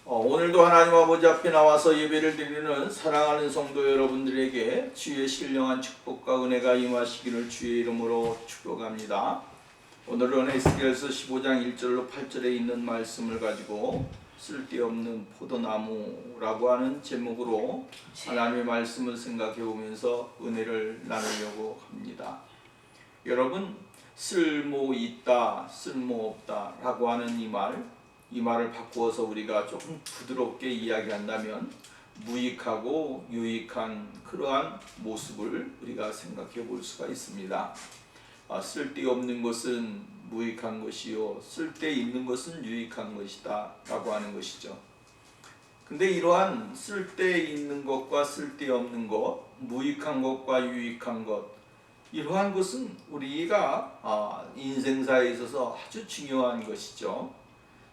오늘도 하나님 아버지 앞에 나와서 예배를 드리는 사랑하는 성도 여러분들에게 주의 신령한 축복과 은혜가 임하시기를 주의 이름으로 축복합니다. 오늘은 에스겔서 15장 1절로 8절에 있는 말씀을 가지고 쓸데없는 포도나무라고 하는 제목으로 하나님의 말씀을 생각해 보면서 은혜를 나누려고 합니다. 여러분, 쓸모 있다, 쓸모 없다 라고 하는 이 말을 바꾸어서 우리가 조금 부드럽게 이야기한다면 무익하고 유익한 그러한 모습을 우리가 생각해 볼 수가 있습니다. 쓸데없는 것은 무익한 것이요 쓸데있는 것은 유익한 것이다 라고 하는 것이죠. 근데 이러한 쓸데있는 것과 쓸데없는 것, 무익한 것과 유익한 것, 이러한 것은 우리가 인생사에 있어서 아주 중요한 것이죠.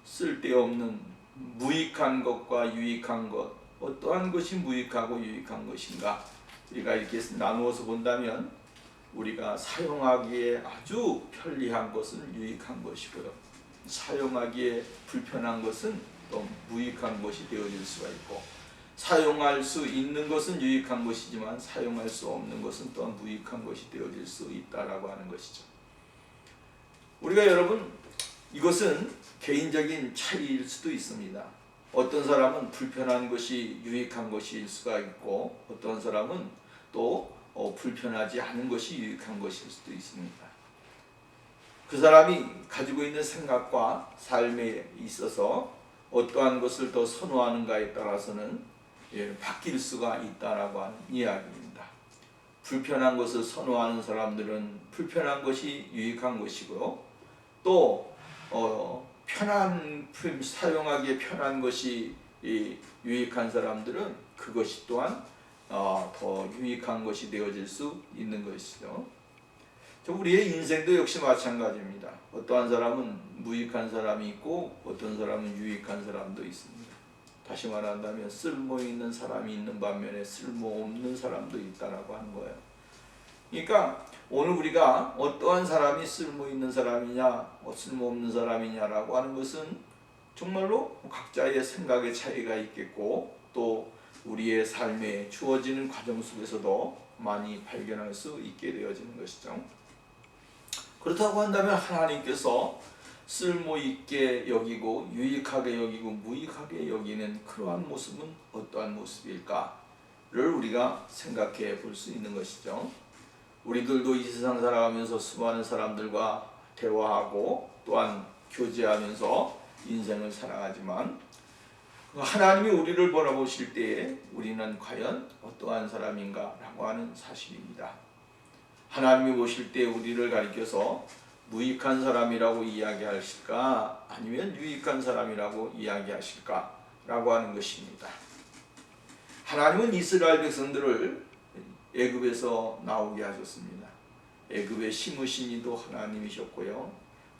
쓸데없는 무익한 것과 유익한 것, 어떠한 것이 무익하고 유익한 것인가, 우리가 이렇게 나누어서 본다면 우리가 사용하기에 아주 편리한 것은 유익한 것이고요, 사용하기에 불편한 것은 또 무익한 것이 되어질 수가 있고, 사용할 수 있는 것은 유익한 것이지만 사용할 수 없는 것은 또한 무익한 것이 되어질 수 있다라고 하는 것이죠. 우리가 여러분, 이것은 개인적인 차이일 수도 있습니다. 어떤 사람은 불편한 것이 유익한 것일 수가 있고, 어떤 사람은 또 불편하지 않은 것이 유익한 것일 수도 있습니다. 그 사람이 가지고 있는 생각과 삶에 있어서 어떠한 것을 더 선호하는가에 따라서는 바뀔 수가 있다라고 하는 이야기입니다. 불편한 것을 선호하는 사람들은 불편한 것이 유익한 것이고요, 또 사용하기에 편한 것이 유익한 사람들은 그것이 또한 더 유익한 것이 되어질 수 있는 것이죠. 우리의 인생도 역시 마찬가지입니다. 어떠한 사람은 무익한 사람이 있고 어떤 사람은 유익한 사람도 있습니다. 다시 말한다면 쓸모 있는 사람이 있는 반면에 쓸모 없는 사람도 있다라고 하는 거예요. 그러니까 오늘 우리가 어떠한 사람이 쓸모 있는 사람이냐, 쓸모 없는 사람이냐라고 하는 것은 정말로 각자의 생각의 차이가 있겠고, 또 우리의 삶에 주어지는 과정 속에서도 많이 발견할 수 있게 되어지는 것이죠. 그렇다고 한다면 하나님께서 쓸모 있게 여기고 유익하게 여기고 무익하게 여기는 그러한 모습은 어떠한 모습일까를 우리가 생각해 볼 수 있는 것이죠. 우리들도 이 세상 살아가면서 수많은 사람들과 대화하고 또한 교제하면서 인생을 살아가지만, 하나님이 우리를 바라보실 때에 우리는 과연 어떠한 사람인가 라고 하는 사실입니다. 하나님이 보실 때 우리를 가리켜서 무익한 사람이라고 이야기하실까, 아니면 유익한 사람이라고 이야기하실까 라고 하는 것입니다. 하나님은 이스라엘 백성들을 애굽에서 나오게 하셨습니다. 애굽에 심으신 이도 하나님이셨고요,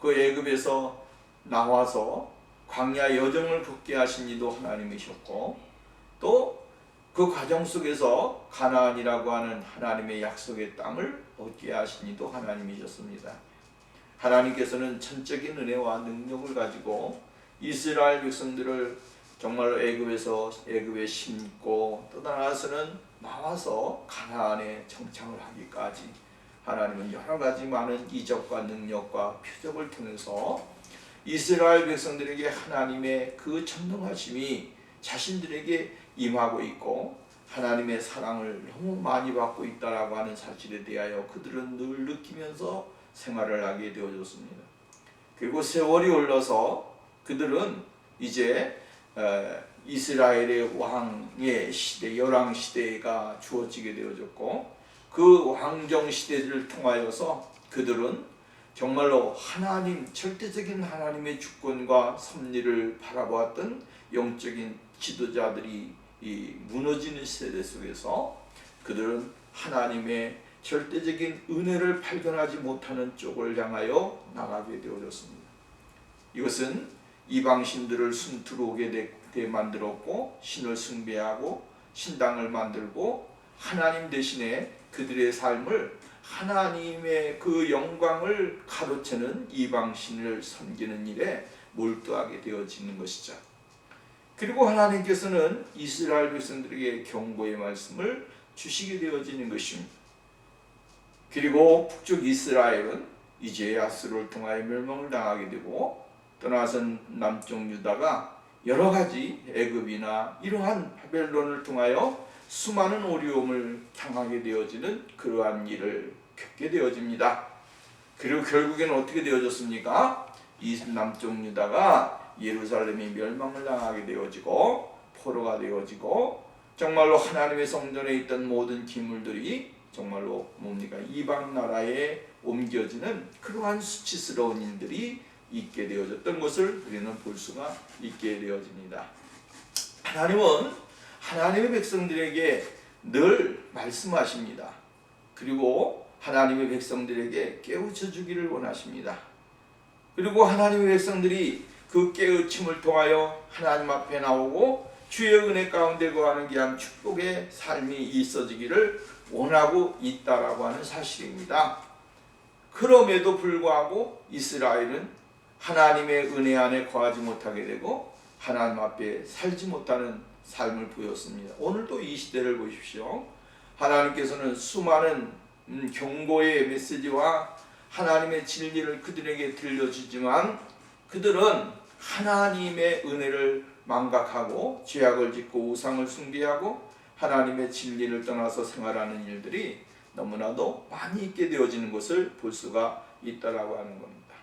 그 애굽에서 나와서 광야 여정을 걷게 하신 이도 하나님이셨고, 또 그 과정 속에서 가나안이라고 하는 하나님의 약속의 땅을 얻게 하신 이도 하나님이셨습니다. 하나님께서는 전적인 은혜와 능력을 가지고 이스라엘 백성들을 정말로 애굽에 심고, 또 나와서 가나안에 정착을 하기까지 하나님은 여러 가지 많은 이적과 능력과 표적을 통해서 이스라엘 백성들에게 하나님의 그 전능하심이 자신들에게 임하고 있고, 하나님의 사랑을 너무 많이 받고 있다라고 하는 사실에 대하여 그들은 늘 느끼면서 생활을 하게 되어졌습니다. 그리고 세월이 흘러서 그들은 이제 이스라엘의 왕의 시대, 열왕 시대가 주어지게 되어졌고, 그 왕정 시대를 통하여서 그들은 정말로 절대적인 하나님의 주권과 섭리를 바라보았던 영적인 지도자들이 무너지는 세대 속에서 그들은 하나님의 절대적인 은혜를 발견하지 못하는 쪽을 향하여 나가게 되어졌습니다. 이것은 이방신들을 들어오게 만들었고, 신을 숭배하고 신당을 만들고, 하나님 대신에 그들의 삶을 하나님의 그 영광을 가로채는 이방신을 섬기는 일에 몰두하게 되어지는 것이죠. 그리고 하나님께서는 이스라엘 백성들에게 경고의 말씀을 주시게 되어지는 것입니다. 그리고 북쪽 이스라엘은 이제 아수르를 통하여 멸망을 당하게 되고, 떠나선 남쪽 유다가 여러 가지 애굽이나 이러한 바벨론을 통하여 수많은 어려움을 당하게 되어지는 그러한 일을 겪게 되어집니다. 그리고 결국에는 어떻게 되어졌습니까? 이 남쪽 유다가 예루살렘이 멸망을 당하게 되어지고 포로가 되어지고, 정말로 하나님의 성전에 있던 모든 기물들이 정말로 뭡니까? 이방 나라에 옮겨지는 그러한 수치스러운 일들이 있게 되어졌던 것을 우리는 볼 수가 있게 되어집니다. 하나님은 하나님의 백성들에게 늘 말씀하십니다. 그리고 하나님의 백성들에게 깨우쳐 주기를 원하십니다. 그리고 하나님의 백성들이 그 깨우침을 통하여 하나님 앞에 나오고 주의 은혜 가운데 거하는 귀한 축복의 삶이 있어지기를 원하고 있다라고 하는 사실입니다. 그럼에도 불구하고 이스라엘은 하나님의 은혜 안에 거하지 못하게 되고 하나님 앞에 살지 못하는 삶을 보였습니다. 오늘도 이 시대를 보십시오. 하나님께서는 수많은 경고의 메시지와 하나님의 진리를 그들에게 들려주지만 그들은 하나님의 은혜를 망각하고 죄악을 짓고 우상을 숭배하고 하나님의 진리를 떠나서 생활하는 일들이 너무나도 많이 있게 되어지는 것을 볼 수가 있다라고 하는 겁니다.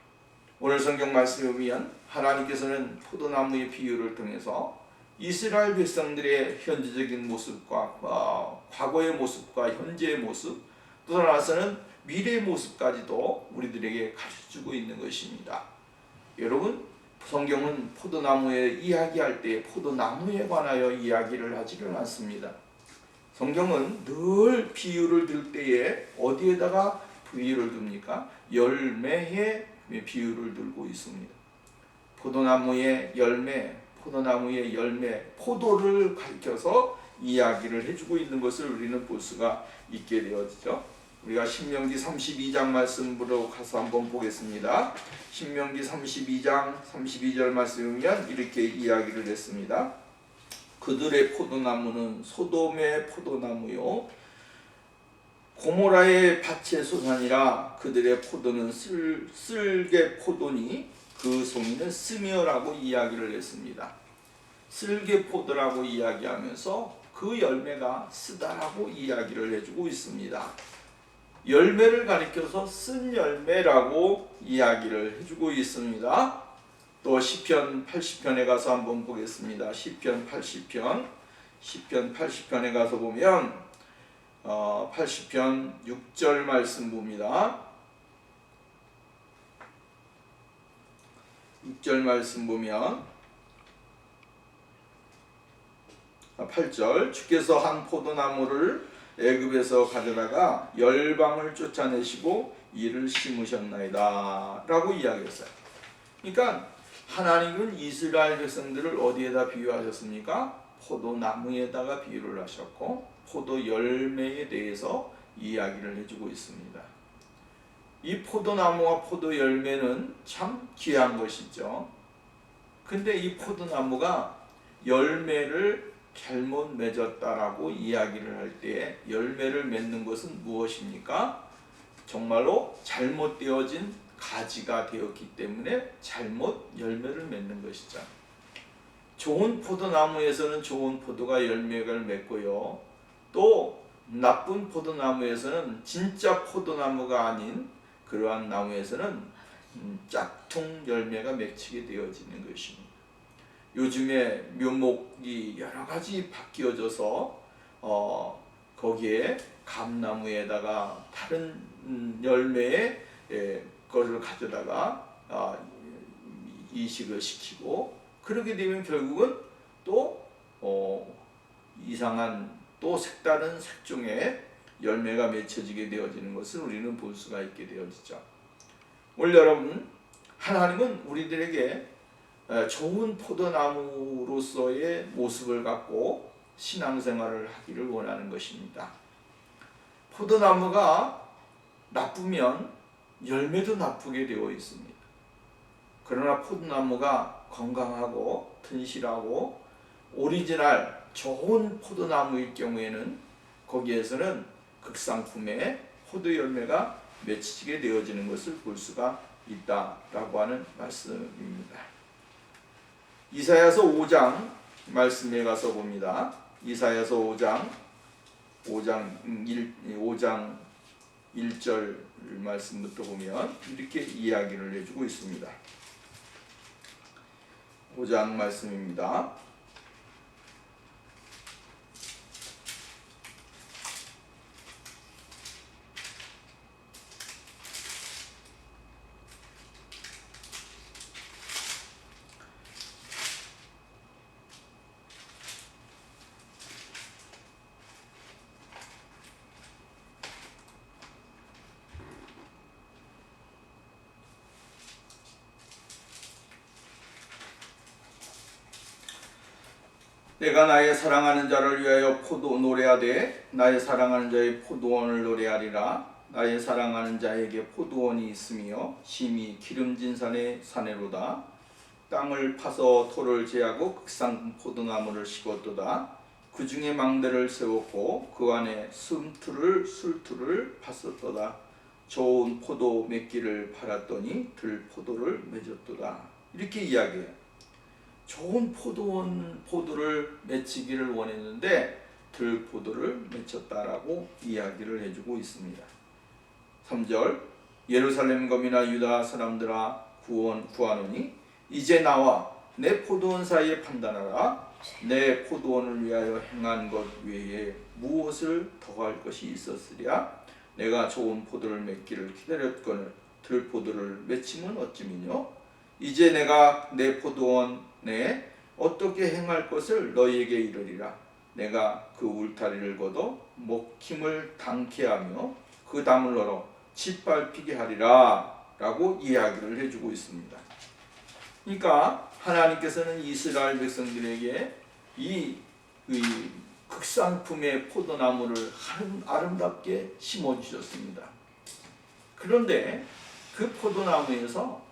오늘 성경 말씀에 보면 하나님께서는 포도나무의 비유를 통해서 이스라엘 백성들의 현재적인 모습과 과거의 모습과 현재의 모습, 또 나아가서는 미래의 모습까지도 우리들에게 가르쳐주고 있는 것입니다. 여러분, 성경은 포도나무에 이야기할 때 포도나무에 관하여 이야기를 하지를 않습니다. 성경은 늘 비유를 들 때에 어디에다가 비유를 둡니까? 열매의 비유를 들고 있습니다. 포도나무의 열매, 포도를 가리켜서 이야기를 해주고 있는 것을 우리는 볼 수가 있게 되어지죠. 우리가 신명기 32장 말씀으로 가서 한번 보겠습니다. 신명기 32장 32절 말씀이면 이렇게 이야기를 했습니다. 그들의 포도나무는 소돔의 포도나무요 고모라의 밭의 소산이라 그들의 포도는 쓸개 포도니 그 송이는 스미어라고 이야기를 했습니다. 쓸개 포도라고 이야기하면서 그 열매가 쓰다라고 이야기를 해주고 있습니다. 열매를 가리켜서 쓴 열매라고 이야기를 해주고 있습니다. 또 시편 80편에 가서 한번 보겠습니다. 시편 80편에 가서 보면 80편 6절 말씀 봅니다. 6절 말씀 보면 8절 주께서 한 포도나무를 애굽에서 가져다가 열방을 쫓아내시고 이를 심으셨나이다 라고 이야기했어요. 그러니까 하나님은 이스라엘 백성들을 어디에다 비유하셨습니까? 포도나무에다가 비유를 하셨고 포도 열매에 대해서 이야기를 해주고 있습니다. 이 포도나무와 포도 열매는 참 귀한 것이죠. 근데 이 포도나무가 열매를 잘못 맺었다라고 이야기를 할 때 열매를 맺는 것은 무엇입니까? 정말로 잘못되어진 가지가 되었기 때문에 잘못 열매를 맺는 것이죠. 좋은 포도나무에서는 좋은 포도가 열매를 맺고요. 또 나쁜 포도나무에서는 진짜 포도나무가 아닌 그러한 나무에서는 짝퉁 열매가 맺히게 되어지는 것입니다. 요즘에 묘목이 여러 가지 바뀌어져서 거기에 감나무에다가 다른 열매의 것을 가져다가 이식을 시키고 그렇게 되면 결국은 또 이상한 또 색다른 색종의 열매가 맺혀지게 되어지는 것을 우리는 볼 수가 있게 되어지죠. 오늘 여러분, 하나님은 우리들에게 좋은 포도나무로서의 모습을 갖고 신앙생활을 하기를 원하는 것입니다. 포도나무가 나쁘면 열매도 나쁘게 되어 있습니다. 그러나 포도나무가 건강하고 튼실하고 오리지널 좋은 포도나무일 경우에는 거기에서는 극상품의 포도 열매가 맺히게 되어지는 것을 볼 수가 있다라고 하는 말씀입니다. 이사야서 5장 말씀에 가서 봅니다. 이사야서 5장 1절 말씀부터 보면 이렇게 이야기를 해주고 있습니다. 5장 말씀입니다. 내가 나의 사랑하는 자를 위하여 노래하되 나의 사랑하는 자의 포도원을 노래하리라. 나의 사랑하는 자에게 포도원이 있으며 심히 기름진 사내로다. 땅을 파서 토를 제하고 극상 포도나무를 심었도다. 그 중에 망대를 세웠고 그 안에 술틀을 팠었도다. 좋은 포도 맺기를 팔았더니 들포도를 맺었도다. 이렇게 이야기해요. 좋은 포도를 맺히기를 원했는데 들포도를 맺혔다라고 이야기를 해주고 있습니다. 3절 예루살렘 거민아 유다 사람들아 구하노니 이제 나와 내 포도원 사이에 판단하라. 내 포도원을 위하여 행한 것 외에 무엇을 더할 것이 있었으랴. 내가 좋은 포도를 맺기를 기다렸거늘 들포도를 맺힘은 어찌미뇨. 이제 내가 내 포도원에 어떻게 행할 것을 너희에게 이르리라. 내가 그 울타리를 걷어 먹힘을 당케 하며 그 담을 널어 짓밟히게 하리라 라고 이야기를 해주고 있습니다. 그러니까 하나님께서는 이스라엘 백성들에게 이 극상품의 포도나무를 아름답게 심어주셨습니다. 그런데 그 포도나무에서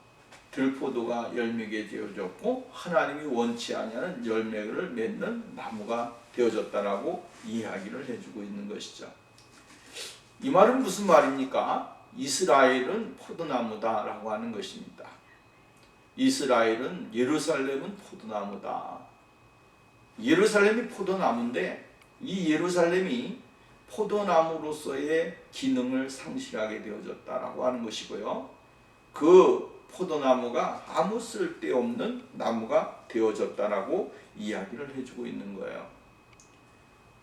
들포도가 열매게 되어졌고 하나님이 원치 아니하는 열매를 맺는 나무가 되어졌다라고 이야기를 해주고 있는 것이죠. 이 말은 무슨 말입니까? 이스라엘은 포도나무다라고 하는 것입니다. 이스라엘은 예루살렘은 포도나무다. 예루살렘이 포도나무인데 이 예루살렘이 포도나무로서의 기능을 상실하게 되어졌다라고 하는 것이고요. 그 포도나무가 아무 쓸데없는 나무가 되어졌다라고 이야기를 해주고 있는 거예요.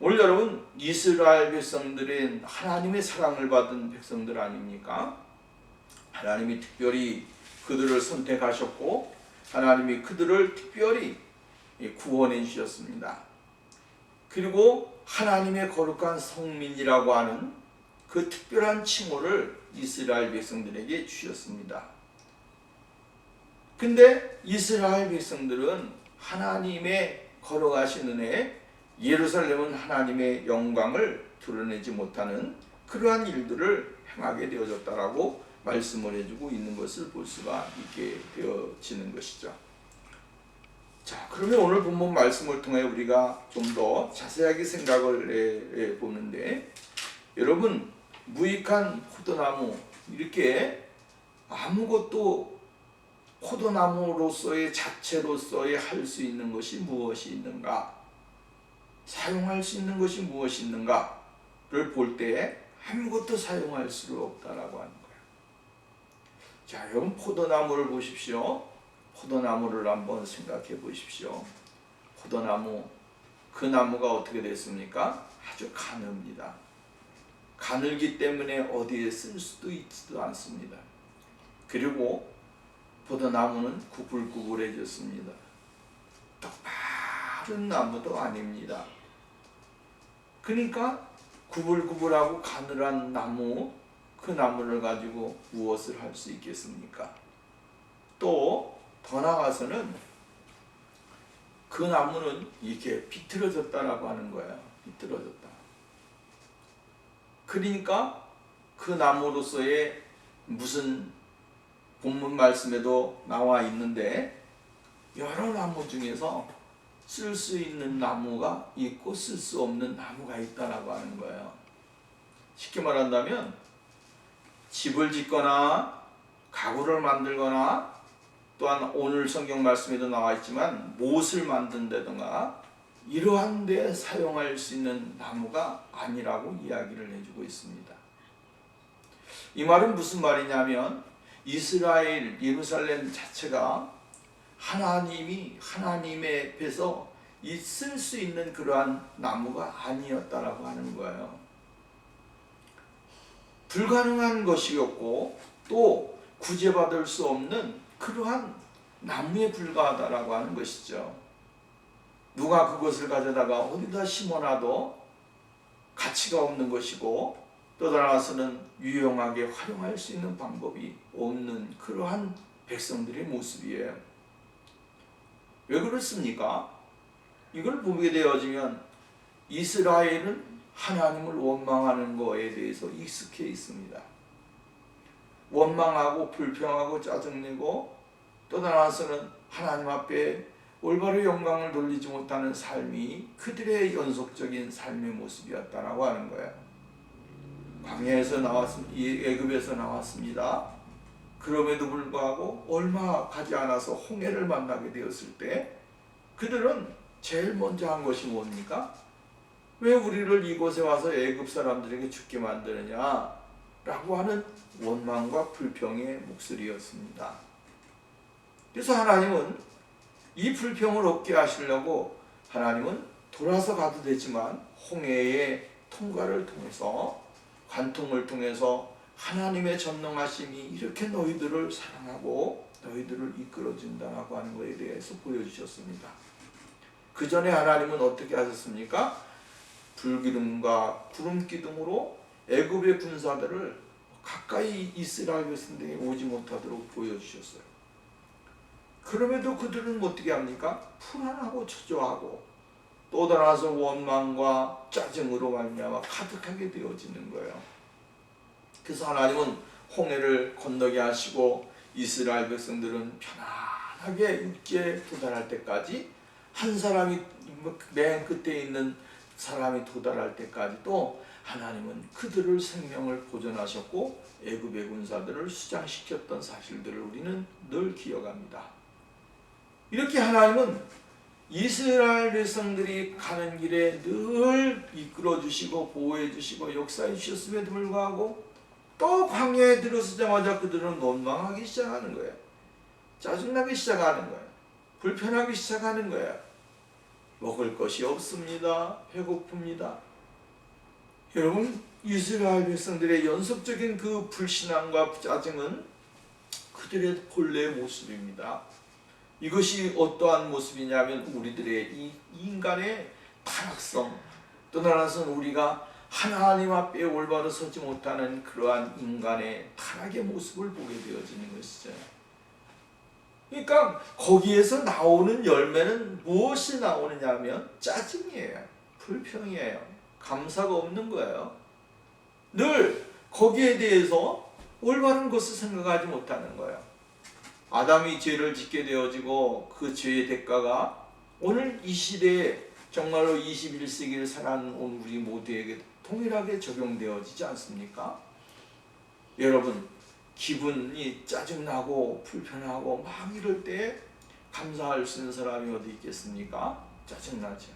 오늘 여러분 이스라엘 백성들은 하나님의 사랑을 받은 백성들 아닙니까? 하나님이 특별히 그들을 선택하셨고 하나님이 그들을 특별히 구원해 주셨습니다. 그리고 하나님의 거룩한 성민이라고 하는 그 특별한 칭호를 이스라엘 백성들에게 주셨습니다. 근데 이스라엘 백성들은 하나님의 걸어가신 은혜, 예루살렘은 하나님의 영광을 드러내지 못하는 그러한 일들을 행하게 되어졌다라고 말씀을 해주고 있는 것을 볼 수가 있게 되어지는 것이죠. 자, 그러면 오늘 본문 말씀을 통해 우리가 좀 더 자세하게 생각을 해보는데, 여러분 무익한 포도나무, 이렇게 아무것도 포도나무로서의 자체로서의 할 수 있는 것이 무엇이 있는가, 사용할 수 있는 것이 무엇이 있는가를 볼 때 아무것도 사용할 수 없다라고 하는 거예요. 자, 여러분 포도나무를 보십시오. 포도나무를 한번 생각해 보십시오. 포도나무, 그 나무가 어떻게 됐습니까? 아주 가늡니다. 가늘기 때문에 어디에 쓸 수도 있지도 않습니다. 그리고 포도나무는 구불구불해졌습니다. 똑바른 나무도 아닙니다. 그러니까 구불구불하고 가늘한 나무, 그 나무를 가지고 무엇을 할 수 있겠습니까? 또 더 나아가서는 그 나무는 이렇게 비틀어졌다라고 하는 거예요. 비틀어졌다. 그러니까 그 나무로서의 무슨 본문 말씀에도 나와 있는데 여러 나무 중에서 쓸 수 있는 나무가 있고 쓸 수 없는 나무가 있다라고 하는 거예요. 쉽게 말한다면 집을 짓거나 가구를 만들거나 또한 오늘 성경 말씀에도 나와 있지만 못을 만든다든가 이러한 데 사용할 수 있는 나무가 아니라고 이야기를 해주고 있습니다. 이 말은 무슨 말이냐면 이스라엘 예루살렘 자체가 하나님의 앞에서 있을 수 있는 그러한 나무가 아니었다라고 하는 거예요. 불가능한 것이었고 또 구제받을 수 없는 그러한 나무에 불과하다라고 하는 것이죠. 누가 그것을 가져다가 어디다 심어놔도 가치가 없는 것이고 또 따라서는 유용하게 활용할 수 있는 방법이 없는 그러한 백성들의 모습이에요. 왜 그렇습니까? 이걸 보게 되어지면 이스라엘은 하나님을 원망하는 것에 대해서 익숙해 있습니다. 원망하고 불평하고 짜증내고 또 따라서는 하나님 앞에 올바로 영광을 돌리지 못하는 삶이 그들의 연속적인 삶의 모습이었다라고 하는 거예요. 광야에서 애굽에서 나왔습니다. 그럼에도 불구하고 얼마 가지 않아서 홍해를 만나게 되었을 때 그들은 제일 먼저 한 것이 뭡니까? 왜 우리를 이곳에 와서 애굽 사람들에게 죽게 만드느냐? 라고 하는 원망과 불평의 목소리였습니다. 그래서 하나님은 이 불평을 없게 하시려고 하나님은 돌아서 가도 되지만 홍해의 통과를 통해서 관통을 통해서 하나님의 전능하심이 이렇게 너희들을 사랑하고 너희들을 이끌어준다라고 하는 것에 대해서 보여주셨습니다. 그 전에 하나님은 어떻게 하셨습니까? 불기둥과 구름기둥으로 애굽의 군사들을 가까이 이스라엘 백성들에게 오지 못하도록 보여주셨어요. 그럼에도 그들은 어떻게 합니까? 불안하고 초조하고 또 따라서 원망과 짜증으로 말미암아 가득하게 되어지는 거예요. 그래서 하나님은 홍해를 건너게 하시고 이스라엘 백성들은 편안하게 육지에 도달할 때까지 한 사람이 맨 끝에 있는 사람이 도달할 때까지도 하나님은 그들을 생명을 보존하셨고 애굽의 군사들을 수장시켰던 사실들을 우리는 늘 기억합니다. 이렇게 하나님은 이스라엘 백성들이 가는 길에 늘 이끌어 주시고 보호해 주시고 역사해 주셨음에도 불구하고 또 광야에 들어서자마자 그들은 원망하기 시작하는 거예요. 짜증나기 시작하는 거예요. 불편하기 시작하는 거예요. 먹을 것이 없습니다. 배고픕니다. 여러분, 이스라엘 백성들의 연속적인 그 불신앙과 짜증은 그들의 본래의 모습입니다. 이것이 어떠한 모습이냐면 우리들의 이 인간의 타락성, 또 하나는 우리가 하나님 앞에 올바로 서지 못하는 그러한 인간의 타락의 모습을 보게 되어지는 것이죠. 그러니까 거기에서 나오는 열매는 무엇이 나오느냐 하면 짜증이에요. 불평이에요. 감사가 없는 거예요. 늘 거기에 대해서 올바른 것을 생각하지 못하는 거예요. 아담이 죄를 짓게 되어지고 그 죄의 대가가 오늘 이 시대에 정말로 21세기를 살아가는 우리 모두에게 동일하게 적용되어지지 않습니까? 여러분, 기분이 짜증나고 불편하고 막 이럴 때 감사할 수 있는 사람이 어디 있겠습니까? 짜증나죠.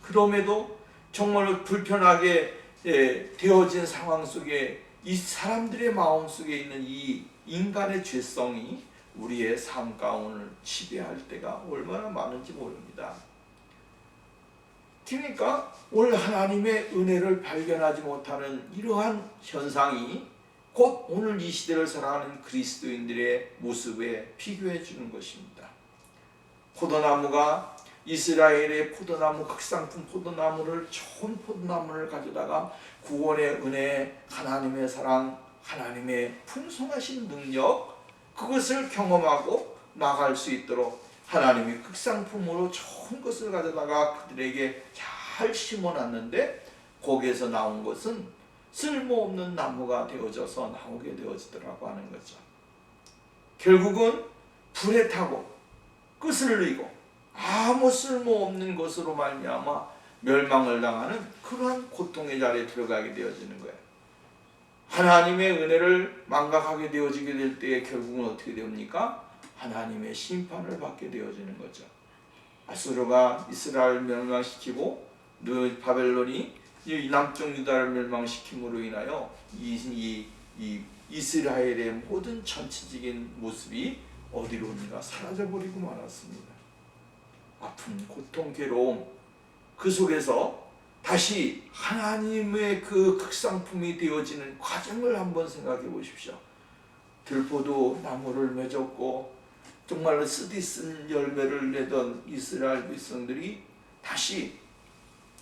그럼에도 정말로 불편하게 되어진 상황 속에 이 사람들의 마음 속에 있는 이 인간의 죄성이 우리의 삶 가운을 지배할 때가 얼마나 많은지 모릅니다. 그러니까 오늘 하나님의 은혜를 발견하지 못하는 이러한 현상이 곧 오늘 이 시대를 살아가는 그리스도인들의 모습에 비교해 주는 것입니다. 포도나무가 이스라엘의 포도나무, 극상품 포도나무를, 좋은 포도나무를 가져다가 구원의 은혜, 하나님의 사랑, 하나님의 풍성하신 능력, 그것을 경험하고 나갈 수 있도록 하나님이 극상품으로 좋은 것을 가져다가 그들에게 잘 심어놨는데 거기에서 나온 것은 쓸모없는 나무가 되어져서 나오게 되어지더라고 하는 거죠. 결국은 불에 타고 끝을 이고 아무 쓸모없는 것으로 말미암아 멸망을 당하는 그러한 고통의 자리에 들어가게 되어지는 거예요. 하나님의 은혜를 망각하게 되어지게 될 때에 결국은 어떻게 됩니까? 하나님의 심판을 받게 되어지는 거죠. 아수르가 이스라엘을 멸망시키고 바벨론이 이 남쪽 유다를 멸망시킴으로 인하여 이 이스라엘의 모든 전체적인 모습이 어디로 오는가? 사라져버리고 말았습니다. 아픔, 고통, 괴로움 그 속에서 다시 하나님의 그 극상품이 되어지는 과정을 한번 생각해 보십시오. 들포도 나무를 맺었고 정말로 쓰디쓴 열매를 내던 이스라엘 백성들이 다시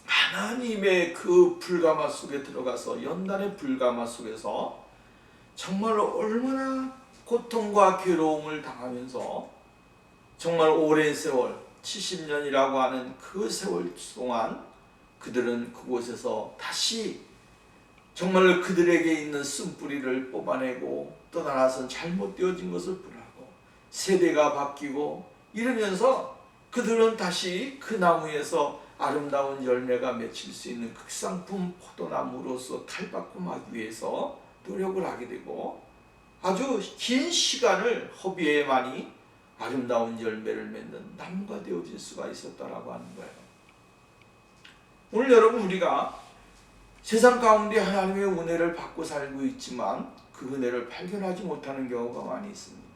하나님의 그 불가마 속에 들어가서 연단의 불가마 속에서 정말로 얼마나 고통과 괴로움을 당하면서 정말 오랜 세월 70년이라고 하는 그 세월 동안 그들은 그곳에서 다시 정말 그들에게 있는 쓴뿌리를 뽑아내고 또 하나선 잘못되어진 것을 분하고 세대가 바뀌고 이러면서 그들은 다시 그 나무에서 아름다운 열매가 맺힐 수 있는 극상품 포도나무로서 탈바꿈하기 위해서 노력을 하게 되고 아주 긴 시간을 허비에만이 아름다운 열매를 맺는 나무가 되어질 수가 있었다라고 하는 거예요. 오늘 여러분 우리가 세상 가운데 하나님의 은혜를 받고 살고 있지만 그 은혜를 발견하지 못하는 경우가 많이 있습니다.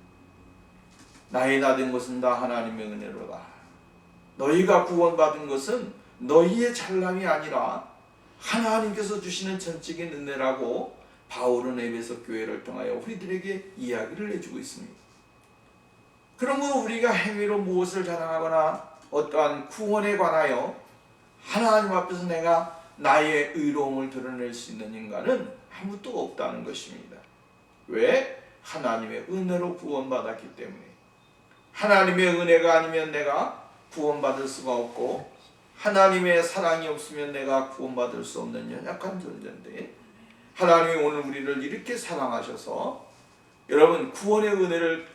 나의 나 된 것은 다 하나님의 은혜로다. 너희가 구원받은 것은 너희의 잘남이 아니라 하나님께서 주시는 전적인 은혜라고 바울은 에베소 교회를 통하여 우리들에게 이야기를 해주고 있습니다. 그러면 우리가 행위로 무엇을 자랑하거나 어떠한 구원에 관하여 하나님 앞에서 내가 나의 의로움을 드러낼 수 있는 인간은 아무도 없다는 것입니다. 왜? 하나님의 은혜로 구원받았기 때문에. 하나님의 은혜가 아니면 내가 구원받을 수가 없고 하나님의 사랑이 없으면 내가 구원받을 수 없는 연약한 존재인데 하나님이 오늘 우리를 이렇게 사랑하셔서 여러분 구원의 은혜를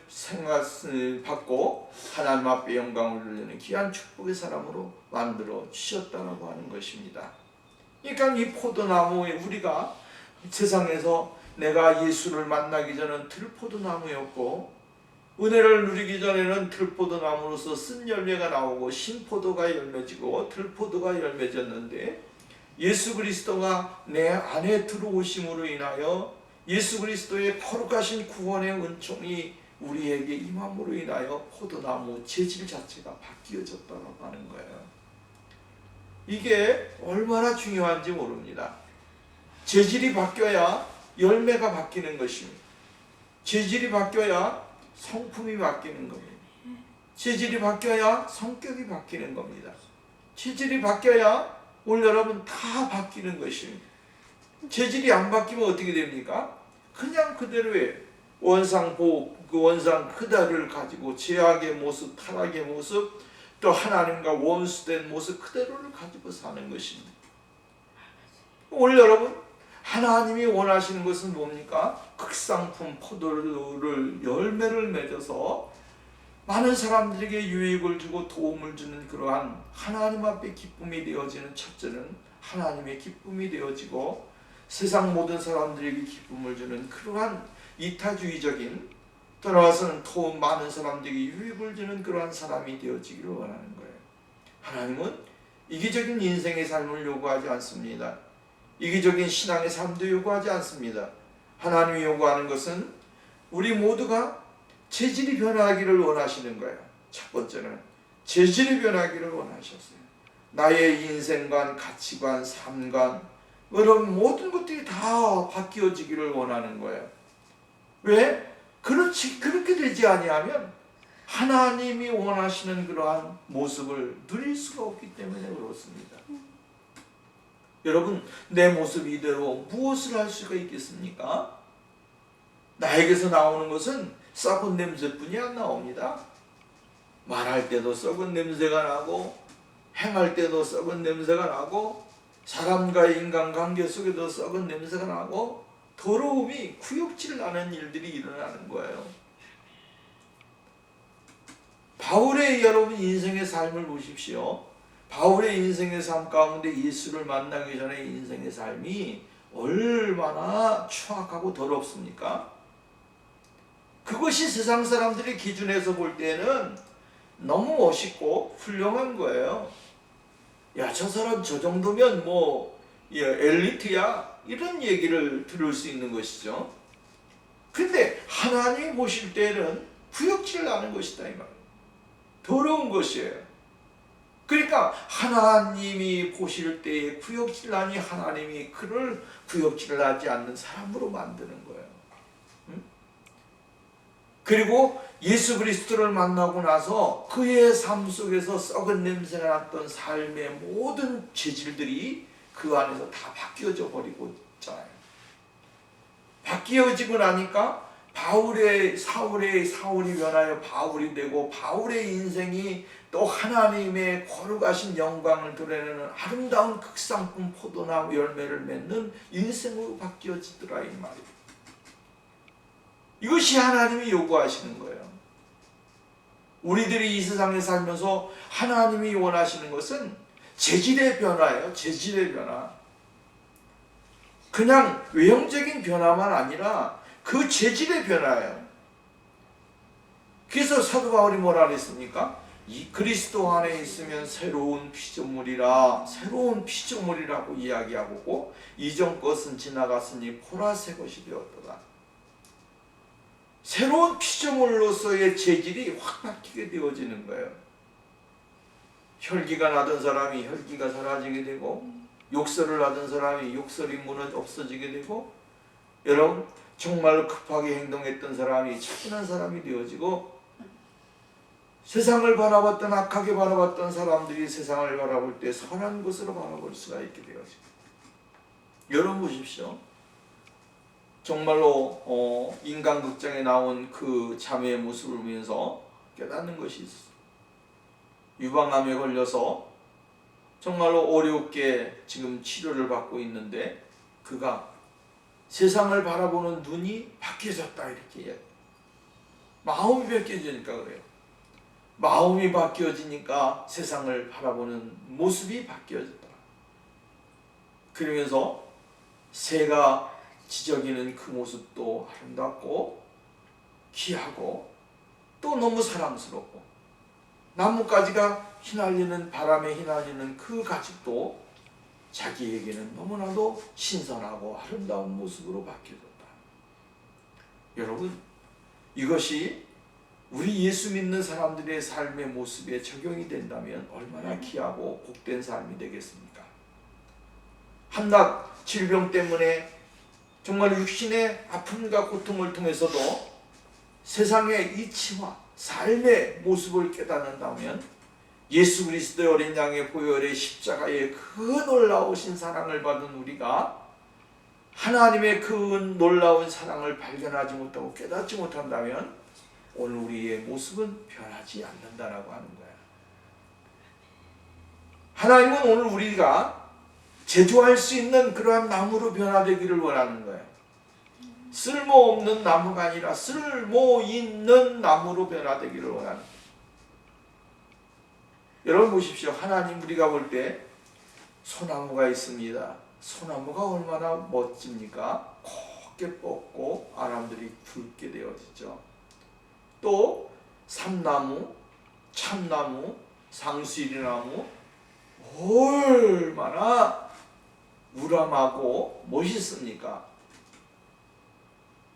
받고 하나님 앞에 영광을 돌리는 귀한 축복의 사람으로 만들어 주셨다고 하는 것입니다. 그러니까 이 포도나무에 우리가 세상에서 내가 예수를 만나기 전에는 들포도나무였고 은혜를 누리기 전에는 들포도나무로서 쓴 열매가 나오고 신포도가 열매지고 들포도가 열매졌는데 예수 그리스도가 내 안에 들어오심으로 인하여 예수 그리스도의 거룩하신 구원의 은총이 우리에게 임함으로 인하여 포도나무 재질 자체가 바뀌어졌다고 하는 거예요. 이게 얼마나 중요한지 모릅니다. 재질이 바뀌어야 열매가 바뀌는 것입니다. 재질이 바뀌어야 성품이 바뀌는 겁니다. 재질이 바뀌어야 성격이 바뀌는 겁니다. 재질이 바뀌어야 오늘 여러분 다 바뀌는 것입니다. 재질이 안 바뀌면 어떻게 됩니까? 그냥 그대로의 원상 보호, 그 원상 그대로를 가지고 죄악의 모습, 타락의 모습, 또 하나님과 원수된 모습 그대로를 가지고 사는 것입니다. 오늘 여러분 하나님이 원하시는 것은 뭡니까? 극상품 포도를 열매를 맺어서 많은 사람들에게 유익을 주고 도움을 주는 그러한 하나님 앞에 기쁨이 되어지는 첫째는 하나님의 기쁨이 되어지고 세상 모든 사람들에게 기쁨을 주는 그러한 이타주의적인 떠나와서는 더 많은 사람들에게 유익을 주는 그러한 사람이 되어지기를 원하는 거예요. 하나님은 이기적인 인생의 삶을 요구하지 않습니다. 이기적인 신앙의 삶도 요구하지 않습니다. 하나님이 요구하는 것은 우리 모두가 재질이 변화하기를 원하시는 거예요. 첫 번째는 재질이 변하기를 원하셨어요. 나의 인생관, 가치관, 삶관 이런 모든 것들이 다 바뀌어지기를 원하는 거예요. 왜? 그렇게 되지 아니하면 하나님이 원하시는 그러한 모습을 누릴 수가 없기 때문에 그렇습니다. 여러분 내 모습 이대로 무엇을 할 수가 있겠습니까? 나에게서 나오는 것은 썩은 냄새뿐이 안 나옵니다. 말할 때도 썩은 냄새가 나고 행할 때도 썩은 냄새가 나고 사람과의 인간관계 속에도 썩은 냄새가 나고 더러움이 구역질 나는 일들이 일어나는 거예요. 바울의 여러분 인생의 삶을 보십시오. 바울의 인생의 삶 가운데 예수를 만나기 전에 인생의 삶이 얼마나 추악하고 더럽습니까? 그것이 세상 사람들의 기준에서 볼 때는 너무 멋있고 훌륭한 거예요. 야, 저 사람 저 정도면 뭐 엘리트야, 이런 얘기를 들을 수 있는 것이죠. 근데 하나님이 보실 때는 구역질 나는 것이다 이 말이에요. 더러운 것이에요. 그러니까 하나님이 보실 때에 구역질 나니 하나님이 그를 구역질 나지 않는 사람으로 만드는 거예요. 그리고 예수 그리스도를 만나고 나서 그의 삶 속에서 썩은 냄새가 났던 삶의 모든 죄질들이 그 안에서 다 바뀌어져 버리고 있잖아요. 바뀌어지고 나니까 사울이 변하여 바울이 되고, 바울의 인생이 또 하나님의 거룩하신 영광을 드러내는 아름다운 극상품 포도나무 열매를 맺는 인생으로 바뀌어지더라 이 말이에요. 이것이 하나님이 요구하시는 거예요. 우리들이 이 세상에 살면서 하나님이 원하시는 것은 재질의 변화예요. 재질의 변화. 그냥 외형적인 변화만 아니라 그 재질의 변화예요. 그래서 사도 바울이 뭐라 그랬습니까? 이 그리스도 안에 있으면 새로운 피조물이라, 새로운 피조물이라고 이야기하고, 이전 것은 지나갔으니 보라 새 것이 되었도다. 새로운 피조물로서의 재질이 확 바뀌게 되어지는 거예요. 혈기가 나던 사람이 혈기가 사라지게 되고, 욕설을 하던 사람이 욕설이 없어지게 되고, 여러분 정말로 급하게 행동했던 사람이 차분한 사람이 되어지고, 세상을 바라봤던 악하게 바라봤던 사람들이 세상을 바라볼 때 선한 것으로 바라볼 수가 있게 되어지고. 여러분 보십시오. 정말로 인간극장에 나온 그 자매의 모습을 보면서 깨닫는 것이 있었어요. 유방암에 걸려서 정말로 어렵게 지금 치료를 받고 있는데, 그가 세상을 바라보는 눈이 바뀌어졌다 이렇게 이야기해요. 마음이 바뀌어지니까 그래요. 마음이 바뀌어지니까 세상을 바라보는 모습이 바뀌어졌다. 그러면서 새가 지저귀는 그 모습도 아름답고 귀하고 또 너무 사랑스럽고, 나뭇가지가 휘날리는 바람에 휘날리는 그 가죽도 자기에게는 너무나도 신선하고 아름다운 모습으로 바뀌어졌다. 여러분, 이것이 우리 예수 믿는 사람들의 삶의 모습에 적용이 된다면 얼마나 귀하고 복된 삶이 되겠습니까? 한낱 질병 때문에 정말 육신의 아픔과 고통을 통해서도 세상의 이치와 삶의 모습을 깨닫는다면, 예수 그리스도의 어린 양의 보혈의 십자가의 그 놀라우신 사랑을 받은 우리가 하나님의 그 놀라운 사랑을 발견하지 못하고 깨닫지 못한다면 오늘 우리의 모습은 변하지 않는다라고 하는 거야. 하나님은 오늘 우리가 제조할 수 있는 그러한 나무로 변화되기를 원하는 거예요. 쓸모없는 나무가 아니라 쓸모 있는 나무로 변화되기를 원하는 거예요. 여러분 보십시오. 하나님 우리가 볼 때 소나무가 있습니다. 소나무가 얼마나 멋집니까? 곱게 뻗고 아람들이 굵게 되어지죠. 또 삼나무, 참나무, 상수리나무 얼마나 우람하고 멋있습니까?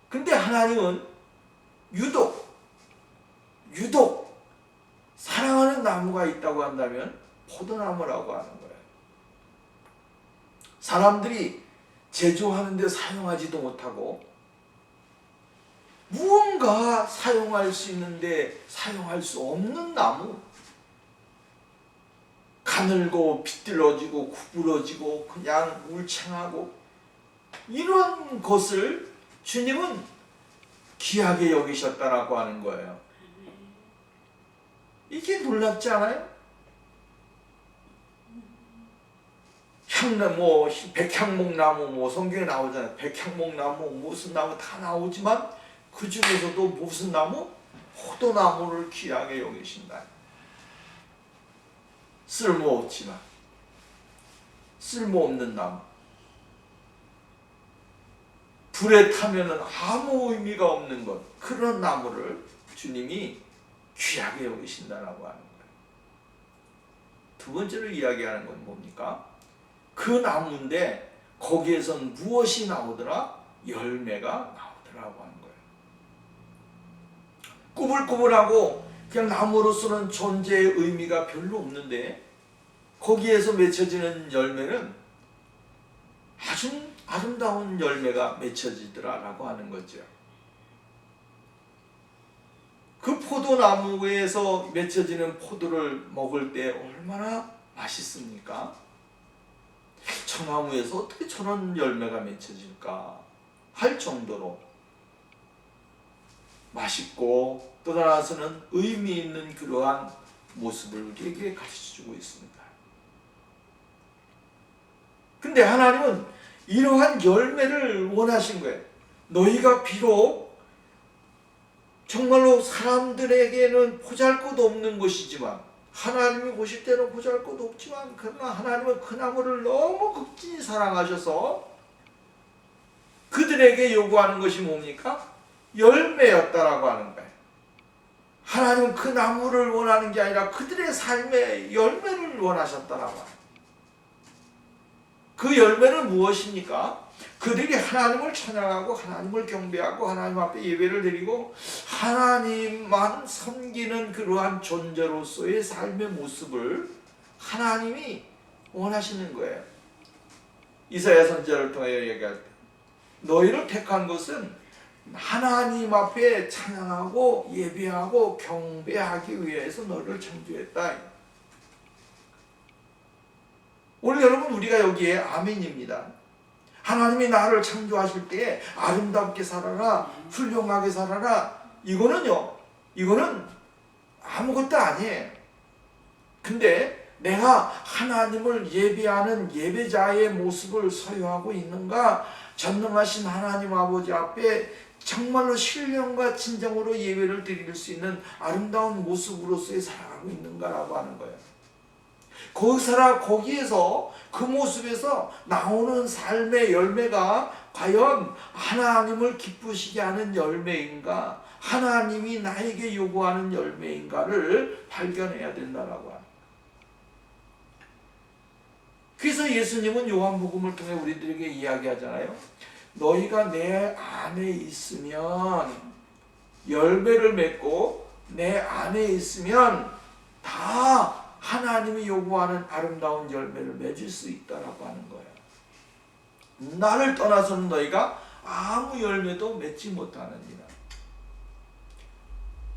근데 하나님은 유독 사랑하는 나무가 있다고 한다면 포도나무라고 하는 거예요. 사람들이 제조하는 데 사용하지도 못하고 무언가 사용할 수 있는데 사용할 수 없는 나무, 가늘고 비뚤어지고 구부러지고 그냥 울창하고, 이런 것을 주님은 귀하게 여기셨다라고 하는 거예요. 이게 놀랍지 않아요? 향나무, 백향목나무, 성경에 나오잖아요. 백향목나무, 무슨 나무 다 나오지만 그 중에서도 무슨 나무? 포도나무를 귀하게 여기신다. 쓸모없지만, 쓸모없는 나무, 불에 타면은 아무 의미가 없는 것, 그런 나무를 주님이 귀하게 여기신다라고 하는 거예요. 두 번째로 이야기하는 건 뭡니까? 그 나무인데 거기에선 무엇이 나오더라? 열매가 나오더라고 하는 거예요. 꾸불꾸불하고 그냥 나무로서는 존재의 의미가 별로 없는데 거기에서 맺혀지는 열매는 아주 아름다운 열매가 맺혀지더라라고 하는 거죠. 그 포도나무에서 맺혀지는 포도를 먹을 때 얼마나 맛있습니까? 저 나무에서 어떻게 저런 열매가 맺혀질까 할 정도로 맛있고 또 하나서는 의미 있는 그러한 모습을 우리에게 가르쳐주고 있습니다. 근데 하나님은 이러한 열매를 원하신 거예요. 너희가 비록 정말로 사람들에게는 보잘것없는 것이지만 하나님이 보실 때는 보잘것없지만 그러나 하나님은 그 나무를 너무 극진히 사랑하셔서 그들에게 요구하는 것이 뭡니까? 열매였다라고 하는 거예요. 하나님은 그 나무를 원하는 게 아니라 그들의 삶의 열매를 원하셨다라고 합니다. 그 열매는 무엇입니까? 그들이 하나님을 찬양하고 하나님을 경배하고 하나님 앞에 예배를 드리고 하나님만 섬기는 그러한 존재로서의 삶의 모습을 하나님이 원하시는 거예요. 이사야 선지자를 통하여 얘기할 때 너희를 택한 것은 하나님 앞에 찬양하고 예배하고 경배하기 위해서 너를 창조했다. 오늘 여러분 우리가 여기에 아멘입니다. 하나님이 나를 창조하실 때 아름답게 살아라, 훌륭하게 살아라. 이거는 아무것도 아니에요. 근데 내가 하나님을 예배하는 예배자의 모습을 소유하고 있는가? 전능하신 하나님 아버지 앞에 정말로 신령과 진정으로 예배를 드릴 수 있는 아름다운 모습으로서의 살아가고 있는가라고 하는 거예요. 거기에서 그 모습에서 나오는 삶의 열매가 과연 하나님을 기쁘시게 하는 열매인가, 하나님이 나에게 요구하는 열매인가를 발견해야 된다라고 합니다. 그래서 예수님은 요한복음을 통해 우리들에게 이야기하잖아요. 너희가 내 안에 있으면 열매를 맺고 내 안에 있으면 다 하나님이 요구하는 아름다운 열매를 맺을 수 있다라고 하는 거예요. 나를 떠나서는 너희가 아무 열매도 맺지 못하느니라.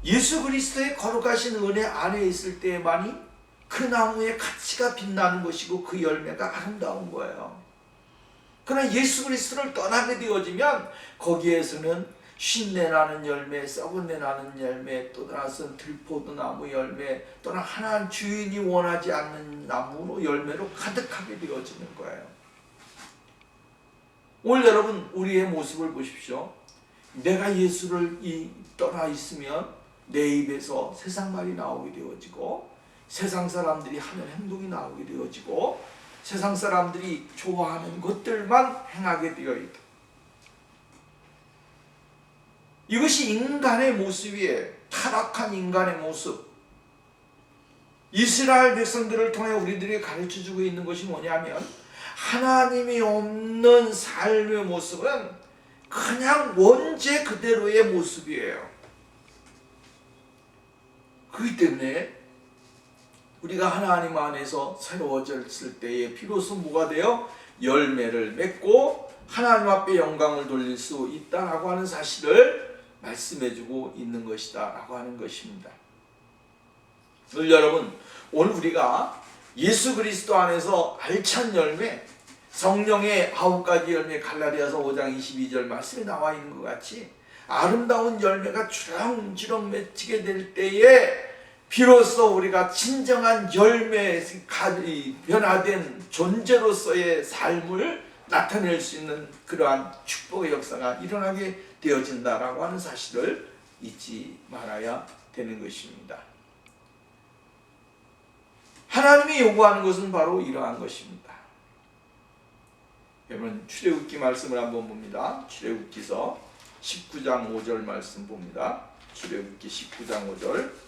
예수 그리스도의 거룩하신 은혜 안에 있을 때만이 그 나무의 가치가 빛나는 것이고 그 열매가 아름다운 거예요. 그러나 예수 그리스도를 떠나게 되어지면 거기에서는 쉰내 나는 열매, 썩은 내 나는 열매, 또 다른 들포도나무 열매, 또는 하나님 주인이 원하지 않는 나무로 열매로 가득하게 되어지는 거예요. 오늘 여러분 우리의 모습을 보십시오. 내가 예수를 떠나 있으면 내 입에서 세상 말이 나오게 되어지고 세상 사람들이 하는 행동이 나오게 되어지고 세상 사람들이 좋아하는 것들만 행하게 되어 있다. 이것이 인간의 모습이에요. 타락한 인간의 모습. 이스라엘 백성들을 통해 우리들이 가르쳐주고 있는 것이 뭐냐면 하나님이 없는 삶의 모습은 그냥 원죄 그대로의 모습이에요. 그렇기 때문에 우리가 하나님 안에서 새로워졌을 때에 비로소 뭐가 돼요? 열매를 맺고 하나님 앞에 영광을 돌릴 수 있다라고 하는 사실을 말씀해주고 있는 것이다 라고 하는 것입니다. 오늘 여러분, 오늘 우리가 예수 그리스도 안에서 알찬 열매, 성령의 9가지 열매, 갈라디아서 5장 22절 말씀에 나와 있는 것 같이 아름다운 열매가 주렁주렁 맺히게 될 때에 비로소 우리가 진정한 열매에 변화된 존재로서의 삶을 나타낼 수 있는 그러한 축복의 역사가 일어나게 되어진다라고 하는 사실을 잊지 말아야 되는 것입니다. 하나님이 요구하는 것은 바로 이러한 것입니다. 여러분 출애굽기 말씀을 한번 봅니다. 출애굽기서 19장 5절 말씀 봅니다. 출애굽기 19장 5절.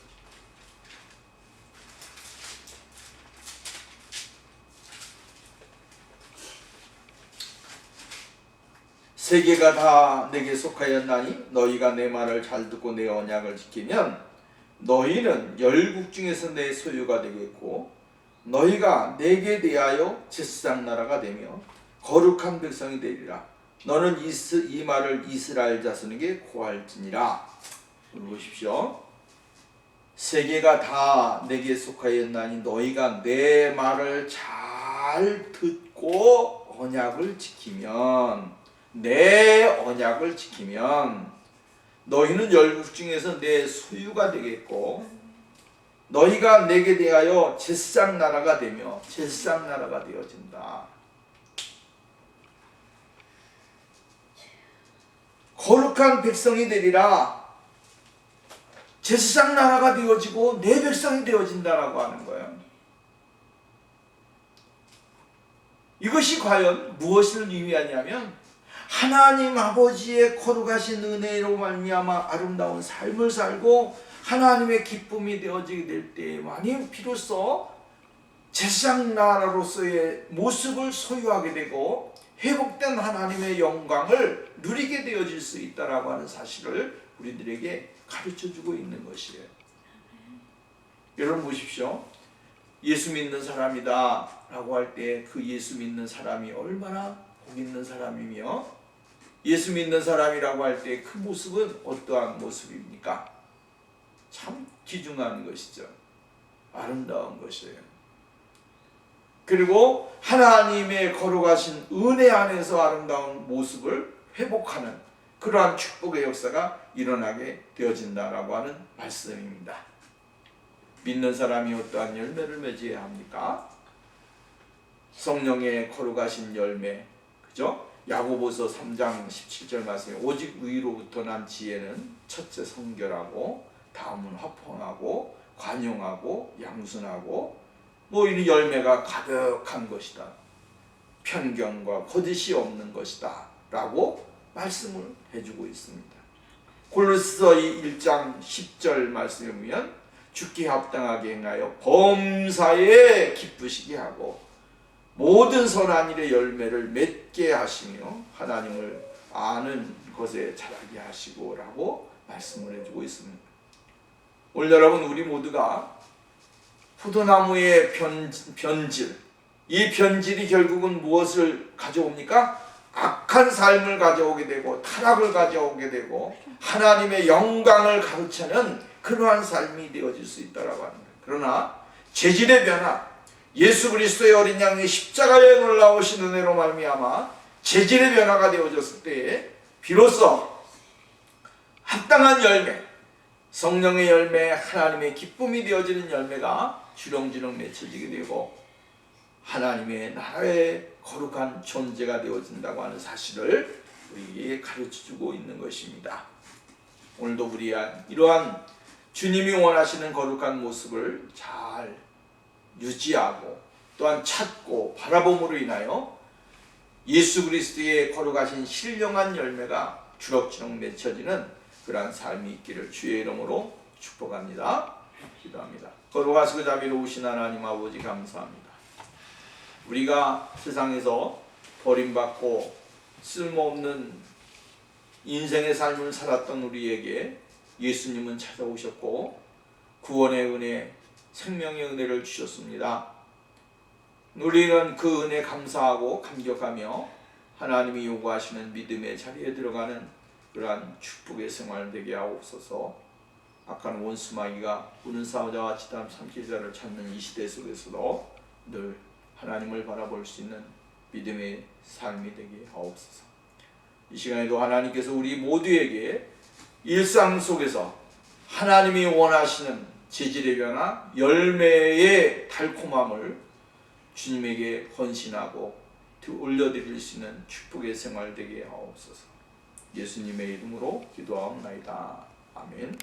세계가 다 내게 속하였나니 너희가 내 말을 잘 듣고 내 언약을 지키면 너희는 열국 중에서 내 소유가 되겠고 너희가 내게 대하여 제사장 나라가 되며 거룩한 백성이 되리라. 너는 이 말을 이스라엘 자손에게 고할지니라. 보십시오. 세계가 다 내게 속하였나니 너희가 내 말을 잘 듣고 언약을 지키면 내 언약을 지키면 너희는 열국 중에서 내 소유가 되겠고 너희가 내게 대하여 제사장 나라가 되며 제사장 나라가 되어진다. 거룩한 백성이 되리라. 제사장 나라가 되어지고 내 백성이 되어진다라고 하는 거예요. 이것이 과연 무엇을 의미하냐면 하나님 아버지의 거룩하신 은혜로 말미암아 아름다운 삶을 살고 하나님의 기쁨이 되어지게 될 때만이 비로소 제사장 나라로서의 모습을 소유하게 되고 회복된 하나님의 영광을 누리게 되어질 수 있다라고 하는 사실을 우리들에게 가르쳐주고 있는 것이에요. 여러분 보십시오. 예수 믿는 사람이다 라고 할 때 그 예수 믿는 사람이 얼마나 복 있는 사람이며 예수 믿는 사람이라고 할 때 그 모습은 어떠한 모습입니까? 참 귀중한 것이죠. 아름다운 것이에요. 그리고 하나님의 거룩하신 은혜 안에서 아름다운 모습을 회복하는 그러한 축복의 역사가 일어나게 되어진다라고 하는 말씀입니다. 믿는 사람이 어떠한 열매를 맺어야 합니까? 성령의 거룩하신 열매, 그죠? 야고보서 3장 17절 말씀에 오직 의로부터 난 지혜는 첫째 성결하고 다음은 화평하고 관용하고 양순하고 이런 열매가 가득한 것이다. 편견과 거짓이 없는 것이다 라고 말씀을 해주고 있습니다. 골로새서 1장 10절 말씀에 보면 죽게 합당하게 행하여 범사에 기쁘시게 하고 모든 선한 일의 열매를 맺게 하시며 하나님을 아는 것에 자라게 하시고 라고 말씀을 해주고 있습니다. 오늘 여러분 우리 모두가 포도나무의 변질, 이 변질이 결국은 무엇을 가져옵니까? 악한 삶을 가져오게 되고 타락을 가져오게 되고 하나님의 영광을 가로채는 그러한 삶이 되어질 수 있다라고 하는 거예요. 그러나 재질의 변화, 예수 그리스도의 어린 양의 십자가에 놀라우신 은혜로 말미암아 재질의 변화가 되어졌을 때에 비로소 합당한 열매, 성령의 열매, 하나님의 기쁨이 되어지는 열매가 주렁주렁 맺혀지게 되고 하나님의 나라의 거룩한 존재가 되어진다고 하는 사실을 우리에게 가르쳐주고 있는 것입니다. 오늘도 우리 이러한 주님이 원하시는 거룩한 모습을 잘 유지하고 또한 찾고 바라봄으로 인하여 예수 그리스도의 거룩하신 신령한 열매가 주럭주럭 맺혀지는 그러한 삶이 있기를 주의 이름으로 축복합니다. 기도합니다. 거룩하시고 자비로우신 하나님 아버지 감사합니다. 우리가 세상에서 버림받고 쓸모없는 인생의 삶을 살았던 우리에게 예수님은 찾아오셨고 구원의 은혜, 생명의 은혜를 주셨습니다. 우리는 그 은혜 감사하고 감격하며 하나님이 요구하시는 믿음의 자리에 들어가는 그러한 축복의 생활 되게 하옵소서. 악한 원수마귀가 우는 사자와 지담 삼킬자를 찾는 이 시대 속에서도 늘 하나님을 바라볼 수 있는 믿음의 삶이 되게 하옵소서. 이 시간에도 하나님께서 우리 모두에게 일상 속에서 하나님이 원하시는 재질의 변화, 열매의 달콤함을 주님에게 헌신하고 올려드릴 수 있는 축복의 생활 되게 하옵소서. 예수님의 이름으로 기도하옵나이다. 아멘.